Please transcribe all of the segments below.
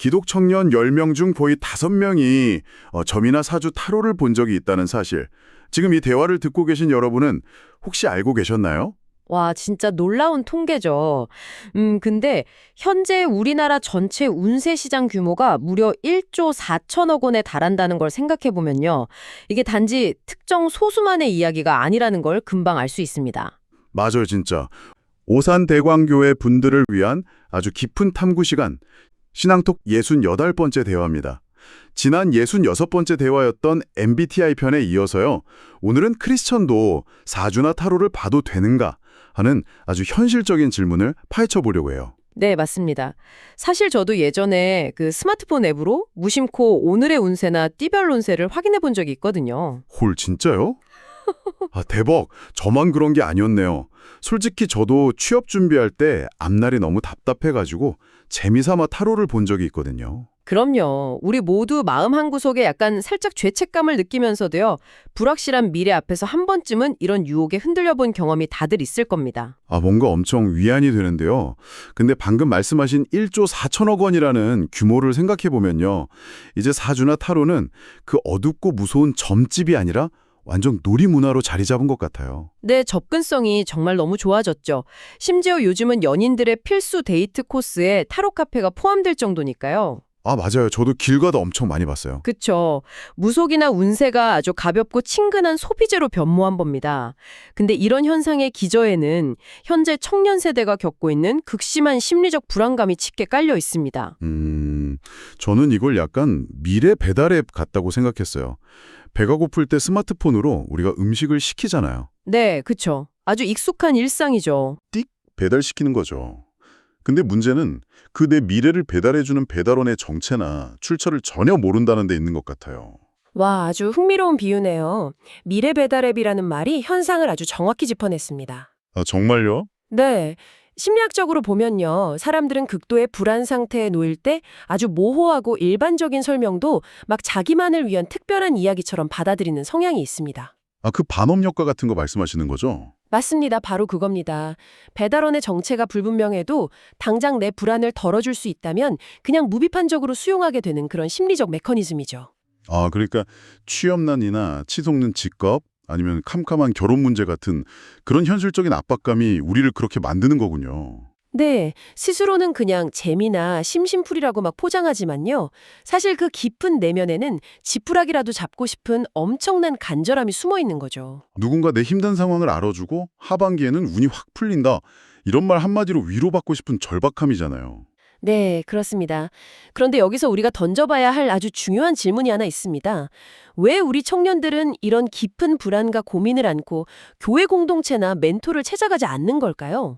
기독 청년 10명 중 거의 5명이 점이나 사주 타로를 본 적이 있다는 사실. 지금 이 대화를 듣고 계신 여러분은 혹시 알고 계셨나요? 와, 진짜 놀라운 통계죠. 근데 현재 우리나라 전체 운세 시장 규모가 무려 1조 4천억 원에 달한다는 걸 생각해 보면요. 이게 단지 특정 소수만의 이야기가 아니라는 걸 금방 알 수 있습니다. 맞아요, 진짜. 오산대광교회 분들을 위한 아주 깊은 탐구 시간. 신앙톡 68번째 대화입니다. 지난 66번째 대화였던 MBTI 편에 이어서요. 오늘은 크리스천도 사주나 타로를 봐도 되는가 하는 아주 현실적인 질문을 파헤쳐 보려고 해요. 네, 맞습니다. 사실 저도 예전에 그 스마트폰 앱으로 무심코 오늘의 운세나 띠별 운세를 확인해 본 적이 있거든요. 홀, 진짜요? 아, 대박. 저만 그런 게 아니었네요. 솔직히 저도 취업 준비할 때 앞날이 너무 답답해가지고 재미삼아 타로를 본 적이 있거든요. 그럼요. 우리 모두 마음 한구석에 약간 살짝 죄책감을 느끼면서도요. 불확실한 미래 앞에서 한 번쯤은 이런 유혹에 흔들려 본 경험이 다들 있을 겁니다. 아, 뭔가 엄청 위안이 되는데요. 근데 방금 말씀하신 1조 4천억 원이라는 규모를 생각해 보면요. 이제 사주나 타로는 그 어둡고 무서운 점집이 아니라 완전 놀이문화로 자리 잡은 것 같아요. 네, 접근성이 정말 너무 좋아졌죠. 심지어 요즘은 연인들의 필수 데이트 코스에 타로 카페가 포함될 정도니까요. 아, 맞아요. 저도 길 가다 엄청 많이 봤어요. 그쵸. 무속이나 운세가 아주 가볍고 친근한 소비재로 변모한 겁니다. 근데 이런 현상의 기저에는 현재 청년 세대가 겪고 있는 극심한 심리적 불안감이 짙게 깔려 있습니다. 저는 이걸 약간 미래 배달 앱 같다고 생각했어요. 배가 고플 때 스마트폰으로 우리가 음식을 시키잖아요. 네, 그쵸. 아주 익숙한 일상이죠. 띡 배달시키는 거죠. 근데 문제는 그 내 미래를 배달해주는 배달원의 정체나 출처를 전혀 모른다는 데 있는 것 같아요. 와, 아주 흥미로운 비유네요. 미래 배달앱이라는 말이 현상을 아주 정확히 짚어냈습니다. 아, 정말요? 네. 심리학적으로 보면요. 사람들은 극도의 불안 상태에 놓일 때 아주 모호하고 일반적인 설명도 막 자기만을 위한 특별한 이야기처럼 받아들이는 성향이 있습니다. 아, 그 반업 효과 같은 거 말씀하시는 거죠? 맞습니다. 바로 그겁니다. 배달원의 정체가 불분명해도 당장 내 불안을 덜어줄 수 있다면 그냥 무비판적으로 수용하게 되는 그런 심리적 메커니즘이죠. 아, 그러니까 취업난이나 치솟는 직업 아니면 캄캄한 결혼 문제 같은 그런 현실적인 압박감이 우리를 그렇게 만드는 거군요. 네, 스스로는 그냥 재미나 심심풀이라고 막 포장하지만요. 사실 그 깊은 내면에는 지푸라기라도 잡고 싶은 엄청난 간절함이 숨어 있는 거죠. 누군가 내 힘든 상황을 알아주고 하반기에는 운이 확 풀린다. 이런 말 한마디로 위로받고 싶은 절박함이잖아요. 네, 그렇습니다. 그런데 여기서 우리가 던져봐야 할 아주 중요한 질문이 하나 있습니다. 왜 우리 청년들은 이런 깊은 불안과 고민을 안고 교회 공동체나 멘토를 찾아가지 않는 걸까요?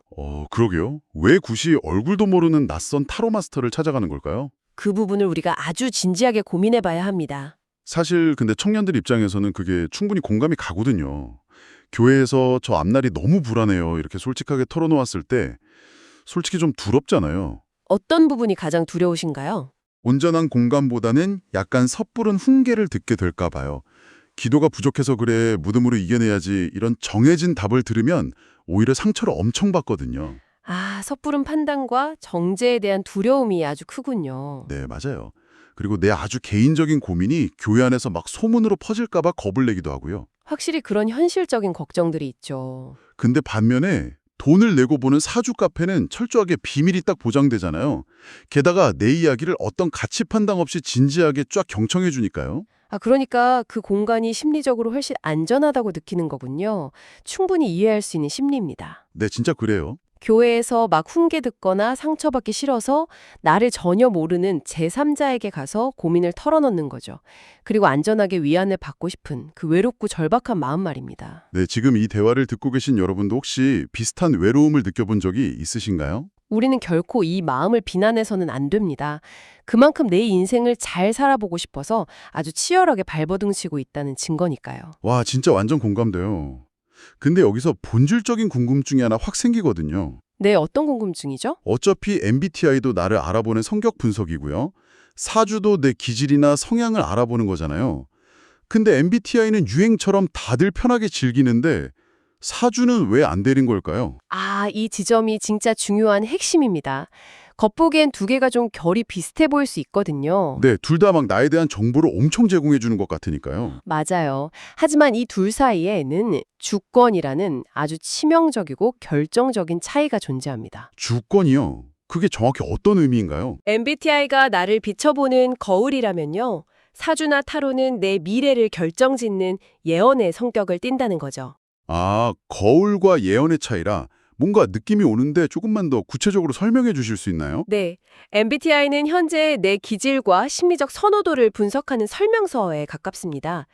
그러게요. 왜 굳이 얼굴도 모르는 낯선 타로 마스터를 찾아가는 걸까요? 그 부분을 우리가 아주 진지하게 고민해봐야 합니다. 사실 근데 청년들 입장에서는 그게 충분히 공감이 가거든요. 교회에서 저 앞날이 너무 불안해요. 이렇게 솔직하게 털어놓았을 때 솔직히 좀 두렵잖아요. 어떤 부분이 가장 두려우신가요? 온전한 공감보다는 약간 섣부른 훈계를 듣게 될까 봐요. 기도가 부족해서 그래, 무덤으로 이겨내야지 이런 정해진 답을 들으면 오히려 상처를 엄청 받거든요. 아, 섣부른 판단과 정죄에 대한 두려움이 아주 크군요. 네, 맞아요. 그리고 내 아주 개인적인 고민이 교회 안에서 막 소문으로 퍼질까 봐 겁을 내기도 하고요. 확실히 그런 현실적인 걱정들이 있죠. 근데 반면에 돈을 내고 보는 사주 카페는 철저하게 비밀이 딱 보장되잖아요. 게다가 내 이야기를 어떤 가치 판단 없이 진지하게 쫙 경청해 주니까요. 아, 그러니까 그 공간이 심리적으로 훨씬 안전하다고 느끼는 거군요. 충분히 이해할 수 있는 심리입니다. 네, 진짜 그래요. 교회에서 막 훈계 듣거나 상처받기 싫어서 나를 전혀 모르는 제3자에게 가서 고민을 털어놓는 거죠. 그리고 안전하게 위안을 받고 싶은 그 외롭고 절박한 마음 말입니다. 네, 지금 이 대화를 듣고 계신 여러분도 혹시 비슷한 외로움을 느껴본 적이 있으신가요? 우리는 결코 이 마음을 비난해서는 안 됩니다. 그만큼 내 인생을 잘 살아보고 싶어서 아주 치열하게 발버둥치고 있다는 증거니까요. 와, 진짜 완전 공감돼요. 근데 여기서 본질적인 궁금증이 하나 확 생기거든요. 네, 어떤 궁금증이죠? 어차피 MBTI도 나를 알아보는 성격 분석이고요. 사주도 내 기질이나 성향을 알아보는 거잖아요. 근데 MBTI는 유행처럼 다들 편하게 즐기는데 사주는 왜 안 되는 걸까요? 아, 이 지점이 진짜 중요한 핵심입니다. 겉보기엔 두 개가 좀 결이 비슷해 보일 수 있거든요. 네, 둘 다 막 나에 대한 정보를 엄청 제공해 주는 것 같으니까요. 맞아요. 하지만 이 둘 사이에는 주권이라는 아주 치명적이고 결정적인 차이가 존재합니다. 주권이요? 그게 정확히 어떤 의미인가요? MBTI가 나를 비춰보는 거울이라면요. 사주나 타로는 내 미래를 결정짓는 예언의 성격을 띈다는 거죠. 아, 거울과 예언의 차이라 뭔가 느낌이 오는데 조금만 더 구체적으로 설명해 주실 수 있나요? 네. MBTI는 현재 내 기질과 심리적 선호도를 분석하는 설명서에 가깝습니다.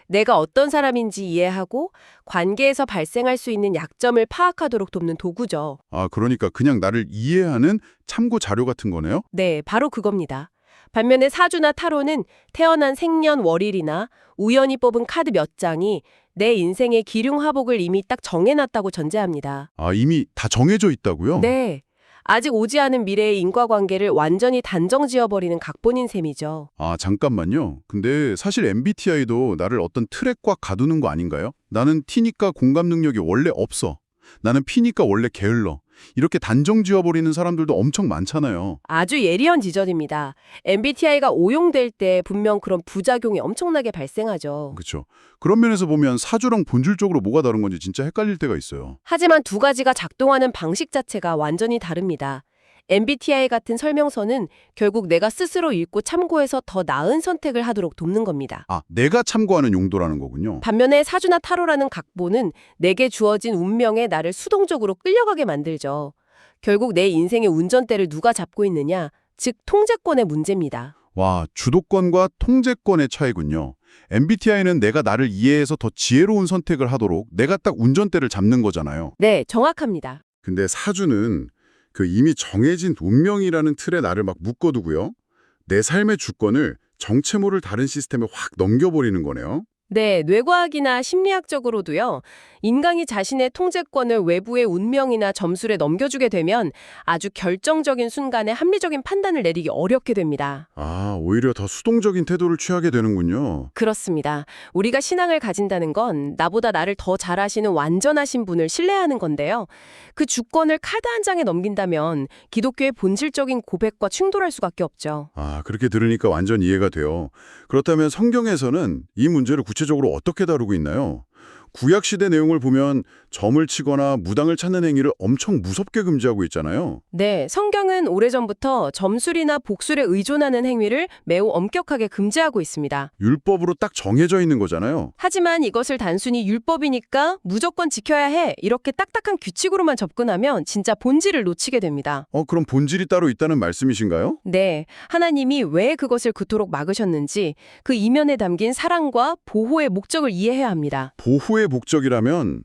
내가 어떤 사람인지 이해하고 관계에서 발생할 수 있는 약점을 파악하도록 돕는 도구죠. 아, 그러니까 그냥 나를 이해하는 참고 자료 같은 거네요? 네, 바로 그겁니다. 반면에 사주나 타로는 태어난 생년월일이나 우연히 뽑은 카드 몇 장이 내 인생의 기륭하복을 이미 딱 정해놨다고 전제합니다. 아, 이미 다 정해져 있다고요? 네. 아직 오지 않은 미래의 인과관계를 완전히 단정지어버리는 각본인 셈이죠. 아, 잠깐만요. 근데 사실 MBTI도 나를 어떤 틀에 꽉 가두는 거 아닌가요? 나는 T니까 공감 능력이 원래 없어. 나는 P니까 원래 게을러. 이렇게 단정 지어버리는 사람들도 엄청 많잖아요. 아주 예리한 지적입니다. MBTI가 오용될 때 분명 그런 부작용이 엄청나게 발생하죠. 그렇죠. 그런 면에서 보면 사주랑 본질적으로 뭐가 다른 건지 진짜 헷갈릴 때가 있어요. 하지만 두 가지가 작동하는 방식 자체가 완전히 다릅니다. MBTI 같은 설명서는 결국 내가 스스로 읽고 참고해서 더 나은 선택을 하도록 돕는 겁니다. 아, 내가 참고하는 용도라는 거군요. 반면에 사주나 타로라는 각본은 내게 주어진 운명에 나를 수동적으로 끌려가게 만들죠. 결국 내 인생의 운전대를 누가 잡고 있느냐, 즉 통제권의 문제입니다. 와, 주도권과 통제권의 차이군요. MBTI는 내가 나를 이해해서 더 지혜로운 선택을 하도록 내가 딱 운전대를 잡는 거잖아요. 네, 정확합니다. 근데 사주는 그 이미 정해진 운명이라는 틀에 나를 막 묶어두고요. 내 삶의 주권을 정체 모를 다른 시스템에 확 넘겨버리는 거네요. 네, 뇌과학이나 심리학적으로도요. 인간이 자신의 통제권을 외부의 운명이나 점술에 넘겨주게 되면 아주 결정적인 순간에 합리적인 판단을 내리기 어렵게 됩니다. 아, 오히려 더 수동적인 태도를 취하게 되는군요. 그렇습니다. 우리가 신앙을 가진다는 건 나보다 나를 더 잘 아시는 완전하신 분을 신뢰하는 건데요. 그 주권을 카드 한 장에 넘긴다면 기독교의 본질적인 고백과 충돌할 수밖에 없죠. 아, 그렇게 들으니까 완전 이해가 돼요. 그렇다면 성경에서는 이 문제를 구체적으로 어떻게 다루고 있나요? 구약시대 내용을 보면 점을 치거나 무당을 찾는 행위를 엄청 무섭게 금지하고 있잖아요. 네, 성경은 오래전부터 점술이나 복술에 의존하는 행위를 매우 엄격하게 금지하고 있습니다. 율법으로 딱 정해져 있는 거잖아요. 하지만 이것을 단순히 율법이니까 무조건 지켜야 해 이렇게 딱딱한 규칙으로만 접근하면 진짜 본질을 놓치게 됩니다. 그럼 본질이 따로 있다는 말씀이신가요? 네, 하나님이 왜 그것을 그토록 막으셨는지 그 이면에 담긴 사랑과 보호의 목적을 이해해야 합니다. 보호의 목적이라면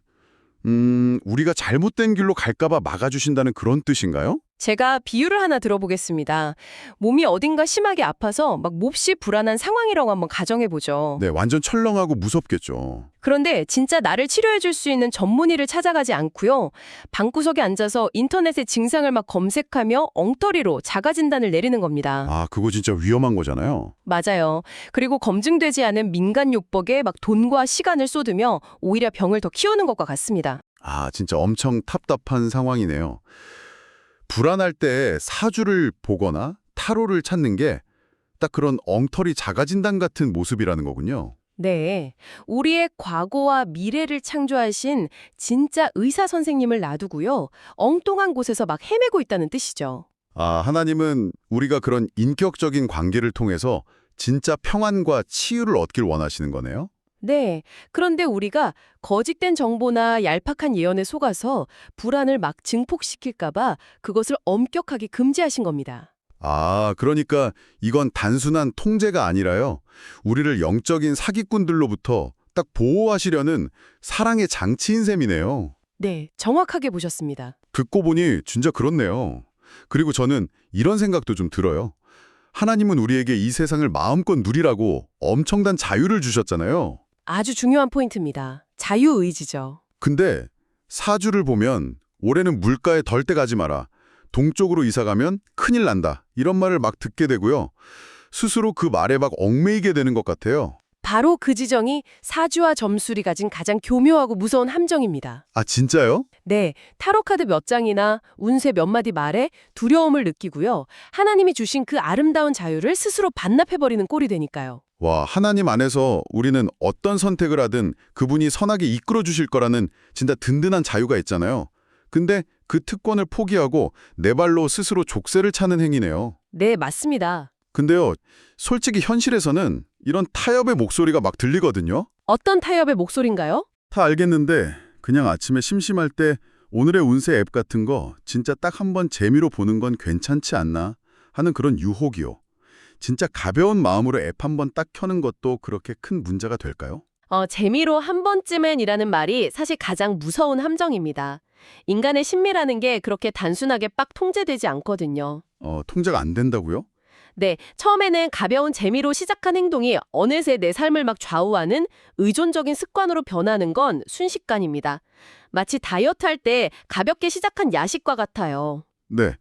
우리가 잘못된 길로 갈까봐 막아주신다는 그런 뜻인가요? 제가 비유를 하나 들어보겠습니다. 몸이 어딘가 심하게 아파서 막 몹시 불안한 상황이라고 한번 가정해보죠. 네, 완전 철렁하고 무섭겠죠. 그런데 진짜 나를 치료해줄 수 있는 전문의를 찾아가지 않고요. 방구석에 앉아서 인터넷의 증상을 막 검색하며 엉터리로 자가진단을 내리는 겁니다. 아, 그거 진짜 위험한 거잖아요. 맞아요. 그리고 검증되지 않은 민간요법에 막 돈과 시간을 쏟으며 오히려 병을 더 키우는 것과 같습니다. 아, 진짜 엄청 답답한 상황이네요. 불안할 때 사주를 보거나 타로를 찾는 게 딱 그런 엉터리 자가진단 같은 모습이라는 거군요. 네. 우리의 과거와 미래를 창조하신 진짜 의사 선생님을 놔두고요. 엉뚱한 곳에서 막 헤매고 있다는 뜻이죠. 아, 하나님은 우리가 그런 인격적인 관계를 통해서 진짜 평안과 치유를 얻길 원하시는 거네요. 네. 그런데 우리가 거짓된 정보나 얄팍한 예언에 속아서 불안을 막 증폭시킬까봐 그것을 엄격하게 금지하신 겁니다. 아, 그러니까 이건 단순한 통제가 아니라요. 우리를 영적인 사기꾼들로부터 딱 보호하시려는 사랑의 장치인 셈이네요. 네. 정확하게 보셨습니다. 듣고 보니 진짜 그렇네요. 그리고 저는 이런 생각도 좀 들어요. 하나님은 우리에게 이 세상을 마음껏 누리라고 엄청난 자유를 주셨잖아요. 아주 중요한 포인트입니다. 자유의지죠. 근데 사주를 보면 올해는 물가에 덜 때 가지 마라. 동쪽으로 이사 가면 큰일 난다. 이런 말을 막 듣게 되고요. 스스로 그 말에 막 얽매이게 되는 것 같아요. 바로 그 지정이 사주와 점술이 가진 가장 교묘하고 무서운 함정입니다. 아, 진짜요? 네, 타로카드 몇 장이나 운세 몇 마디 말에 두려움을 느끼고요. 하나님이 주신 그 아름다운 자유를 스스로 반납해버리는 꼴이 되니까요. 와, 하나님 안에서 우리는 어떤 선택을 하든 그분이 선하게 이끌어 주실 거라는 진짜 든든한 자유가 있잖아요. 근데 그 특권을 포기하고 내 발로 스스로 족쇄를 차는 행위네요. 네, 맞습니다. 근데요, 솔직히 현실에서는 이런 타협의 목소리가 막 들리거든요. 어떤 타협의 목소리인가요? 다 알겠는데 그냥 아침에 심심할 때 오늘의 운세 앱 같은 거 진짜 딱 한번 재미로 보는 건 괜찮지 않나 하는 그런 유혹이요. 진짜 가벼운 마음으로 앱 한번 딱 켜는 것도 그렇게 큰 문제가 될까요? 재미로 한 번쯤엔이라는 말이 사실 가장 무서운 함정입니다. 인간의 심리라는 게 그렇게 단순하게 빡 통제되지 않거든요. 통제가 안 된다고요? 네, 처음에는 가벼운 재미로 시작한 행동이 어느새 내 삶을 막 좌우하는 의존적인 습관으로 변하는 건 순식간입니다. 마치 다이어트 할 때 가볍게 시작한 야식과 같아요. 네,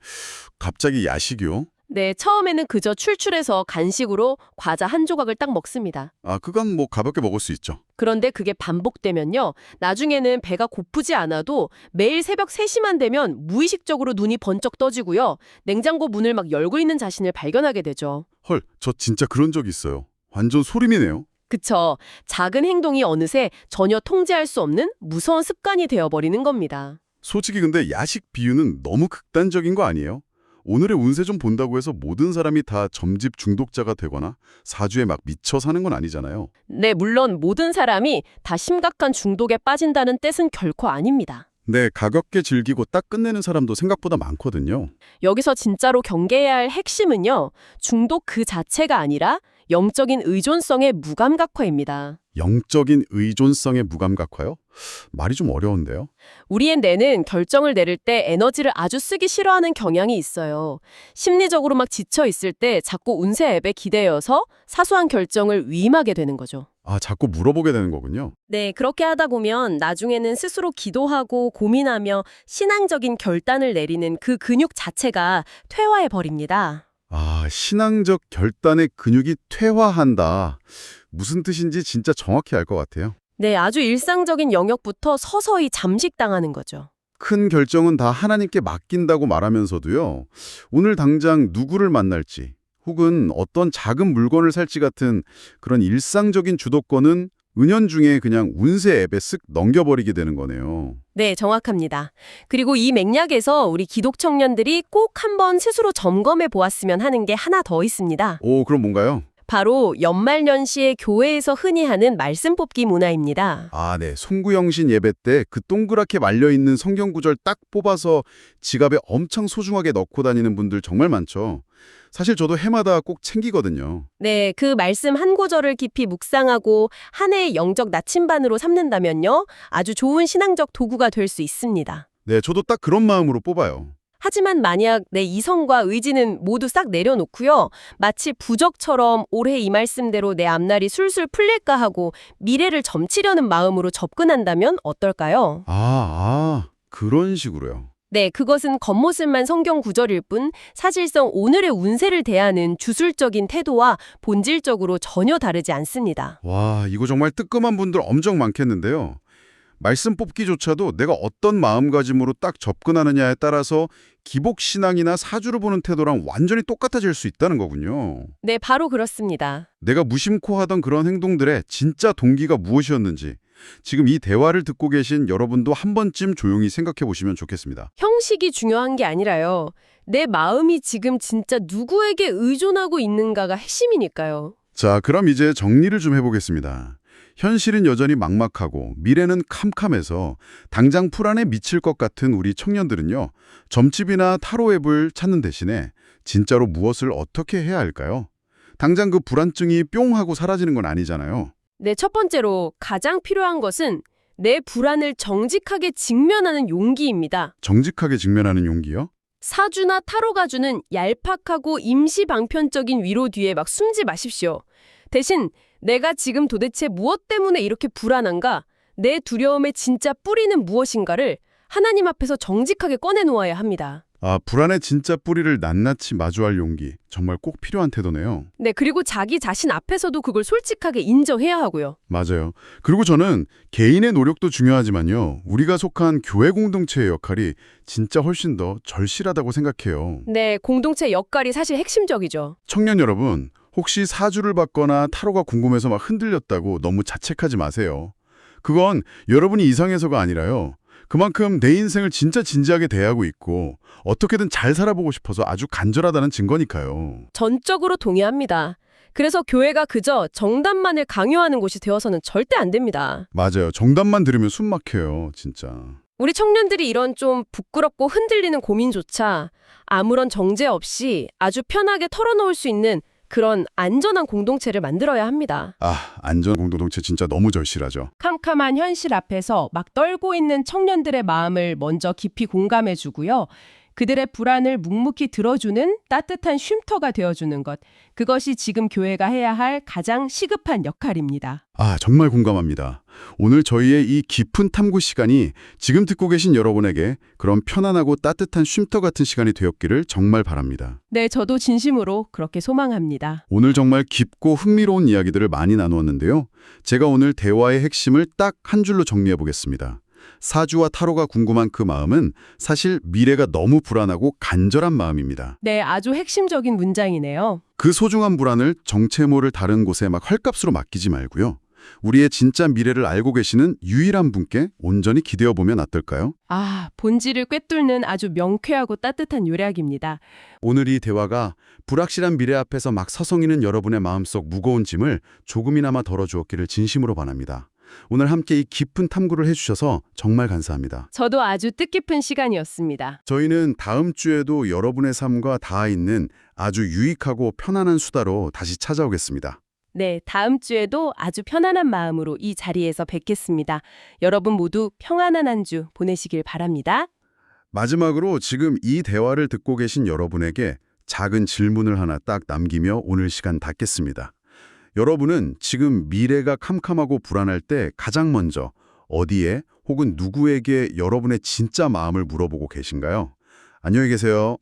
갑자기 야식이요? 네, 처음에는 그저 출출해서 간식으로 과자 한 조각을 딱 먹습니다. 아, 그건 뭐 가볍게 먹을 수 있죠. 그런데 그게 반복되면요. 나중에는 배가 고프지 않아도 매일 새벽 3시만 되면 무의식적으로 눈이 번쩍 떠지고요. 냉장고 문을 막 열고 있는 자신을 발견하게 되죠. 헐, 저 진짜 그런 적 있어요. 완전 소름이네요. 그쵸. 작은 행동이 어느새 전혀 통제할 수 없는 무서운 습관이 되어버리는 겁니다. 솔직히 근데 야식 비유는 너무 극단적인 거 아니에요? 오늘의 운세 좀 본다고 해서 모든 사람이 다 점집 중독자가 되거나 사주에 막 미쳐 사는 건 아니잖아요. 네, 물론 모든 사람이 다 심각한 중독에 빠진다는 뜻은 결코 아닙니다. 네, 가볍게 즐기고 딱 끝내는 사람도 생각보다 많거든요. 여기서 진짜로 경계해야 할 핵심은요. 중독 그 자체가 아니라 영적인 의존성의 무감각화입니다. 영적인 의존성의 무감각화요? 말이 좀 어려운데요. 우리의 뇌는 결정을 내릴 때 에너지를 아주 쓰기 싫어하는 경향이 있어요. 심리적으로 막 지쳐 있을 때 자꾸 운세 앱에 기대어서 사소한 결정을 위임하게 되는 거죠. 아, 자꾸 물어보게 되는 거군요. 네, 그렇게 하다 보면 나중에는 스스로 기도하고 고민하며 신앙적인 결단을 내리는 그 근육 자체가 퇴화해 버립니다. 아, 신앙적 결단의 근육이 퇴화한다. 무슨 뜻인지 진짜 정확히 알 것 같아요. 네, 아주 일상적인 영역부터 서서히 잠식당하는 거죠. 큰 결정은 다 하나님께 맡긴다고 말하면서도요. 오늘 당장 누구를 만날지 혹은 어떤 작은 물건을 살지 같은 그런 일상적인 주도권은 은연중에 그냥 운세 앱에 쓱 넘겨버리게 되는 거네요. 네, 정확합니다. 그리고 이 맥락에서 우리 기독 청년들이 꼭 한번 스스로 점검해 보았으면 하는 게 하나 더 있습니다. 오, 그럼 뭔가요? 바로 연말연시에 교회에서 흔히 하는 말씀 뽑기 문화입니다. 아, 네. 송구영신 예배 때 그 동그랗게 말려있는 성경 구절 딱 뽑아서 지갑에 엄청 소중하게 넣고 다니는 분들 정말 많죠. 사실 저도 해마다 꼭 챙기거든요. 네, 그 말씀 한 구절을 깊이 묵상하고 한 해의 영적 나침반으로 삼는다면요. 아주 좋은 신앙적 도구가 될 수 있습니다. 네, 저도 딱 그런 마음으로 뽑아요. 하지만 만약 내 이성과 의지는 모두 싹 내려놓고요. 마치 부적처럼 올해 이 말씀대로 내 앞날이 술술 풀릴까 하고 미래를 점치려는 마음으로 접근한다면 어떨까요? 그런 식으로요. 네, 그것은 겉모습만 성경 구절일 뿐 사실상 오늘의 운세를 대하는 주술적인 태도와 본질적으로 전혀 다르지 않습니다. 와, 이거 정말 뜨끔한 분들 엄청 많겠는데요. 말씀 뽑기조차도 내가 어떤 마음가짐으로 딱 접근하느냐에 따라서 기복신앙이나 사주를 보는 태도랑 완전히 똑같아질 수 있다는 거군요. 네, 바로 그렇습니다. 내가 무심코 하던 그런 행동들의 진짜 동기가 무엇이었는지 지금 이 대화를 듣고 계신 여러분도 한 번쯤 조용히 생각해 보시면 좋겠습니다. 형식이 중요한 게 아니라요. 내 마음이 지금 진짜 누구에게 의존하고 있는가가 핵심이니까요. 자, 그럼 이제 정리를 좀 해보겠습니다. 현실은 여전히 막막하고 미래는 캄캄해서 당장 풀안에 미칠 것 같은 우리 청년들은요. 점집이나 타로 앱을 찾는 대신에 진짜로 무엇을 어떻게 해야 할까요? 당장 그 불안증이 뿅 하고 사라지는 건 아니잖아요. 네, 첫 번째로 가장 필요한 것은 내 불안을 정직하게 직면하는 용기입니다. 정직하게 직면하는 용기요? 사주나 타로가 주는 얄팍하고 임시방편적인 위로 뒤에 막 숨지 마십시오. 대신 내가 지금 도대체 무엇 때문에 이렇게 불안한가? 내 두려움의 진짜 뿌리는 무엇인가를 하나님 앞에서 정직하게 꺼내놓아야 합니다. 아, 불안의 진짜 뿌리를 낱낱이 마주할 용기. 정말 꼭 필요한 태도네요. 네, 그리고 자기 자신 앞에서도 그걸 솔직하게 인정해야 하고요. 맞아요. 그리고 저는 개인의 노력도 중요하지만요. 우리가 속한 교회 공동체의 역할이 진짜 훨씬 더 절실하다고 생각해요. 네, 공동체 역할이 사실 핵심적이죠. 청년 여러분, 혹시 사주를 받거나 타로가 궁금해서 막 흔들렸다고 너무 자책하지 마세요. 그건 여러분이 이상해서가 아니라요. 그만큼 내 인생을 진짜 진지하게 대하고 있고 어떻게든 잘 살아보고 싶어서 아주 간절하다는 증거니까요. 전적으로 동의합니다. 그래서 교회가 그저 정답만을 강요하는 곳이 되어서는 절대 안 됩니다. 맞아요. 정답만 들으면 숨 막혀요, 진짜. 우리 청년들이 이런 좀 부끄럽고 흔들리는 고민조차 아무런 정제 없이 아주 편하게 털어놓을 수 있는 그런 안전한 공동체를 만들어야 합니다. 아, 안전 공동체 진짜 너무 절실하죠. 캄캄한 현실 앞에서 막 떨고 있는 청년들의 마음을 먼저 깊이 공감해주고요. 그들의 불안을 묵묵히 들어주는 따뜻한 쉼터가 되어주는 것. 그것이 지금 교회가 해야 할 가장 시급한 역할입니다. 아, 정말 공감합니다. 오늘 저희의 이 깊은 탐구 시간이 지금 듣고 계신 여러분에게 그런 편안하고 따뜻한 쉼터 같은 시간이 되었기를 정말 바랍니다. 네, 저도 진심으로 그렇게 소망합니다. 오늘 정말 깊고 흥미로운 이야기들을 많이 나누었는데요. 제가 오늘 대화의 핵심을 딱 한 줄로 정리해 보겠습니다. 사주와 타로가 궁금한 그 마음은 사실 미래가 너무 불안하고 간절한 마음입니다. 네, 아주 핵심적인 문장이네요. 그 소중한 불안을 정체 모를 다른 곳에 막 헐값으로 맡기지 말고요. 우리의 진짜 미래를 알고 계시는 유일한 분께 온전히 기대어 보면 어떨까요? 아, 본질을 꿰뚫는 아주 명쾌하고 따뜻한 요약입니다. 오늘 이 대화가 불확실한 미래 앞에서 막 서성이는 여러분의 마음속 무거운 짐을 조금이나마 덜어주었기를 진심으로 바랍니다. 오늘 함께 이 깊은 탐구를 해주셔서 정말 감사합니다. 저도 아주 뜻깊은 시간이었습니다. 저희는 다음 주에도 여러분의 삶과 닿아 있는 아주 유익하고 편안한 수다로 다시 찾아오겠습니다. 네, 다음 주에도 아주 편안한 마음으로 이 자리에서 뵙겠습니다. 여러분 모두 평안한 한 주 보내시길 바랍니다. 마지막으로 지금 이 대화를 듣고 계신 여러분에게 작은 질문을 하나 딱 남기며 오늘 시간 닫겠습니다. 여러분은 지금 미래가 캄캄하고 불안할 때 가장 먼저 어디에 혹은 누구에게 여러분의 진짜 마음을 물어보고 계신가요? 안녕히 계세요.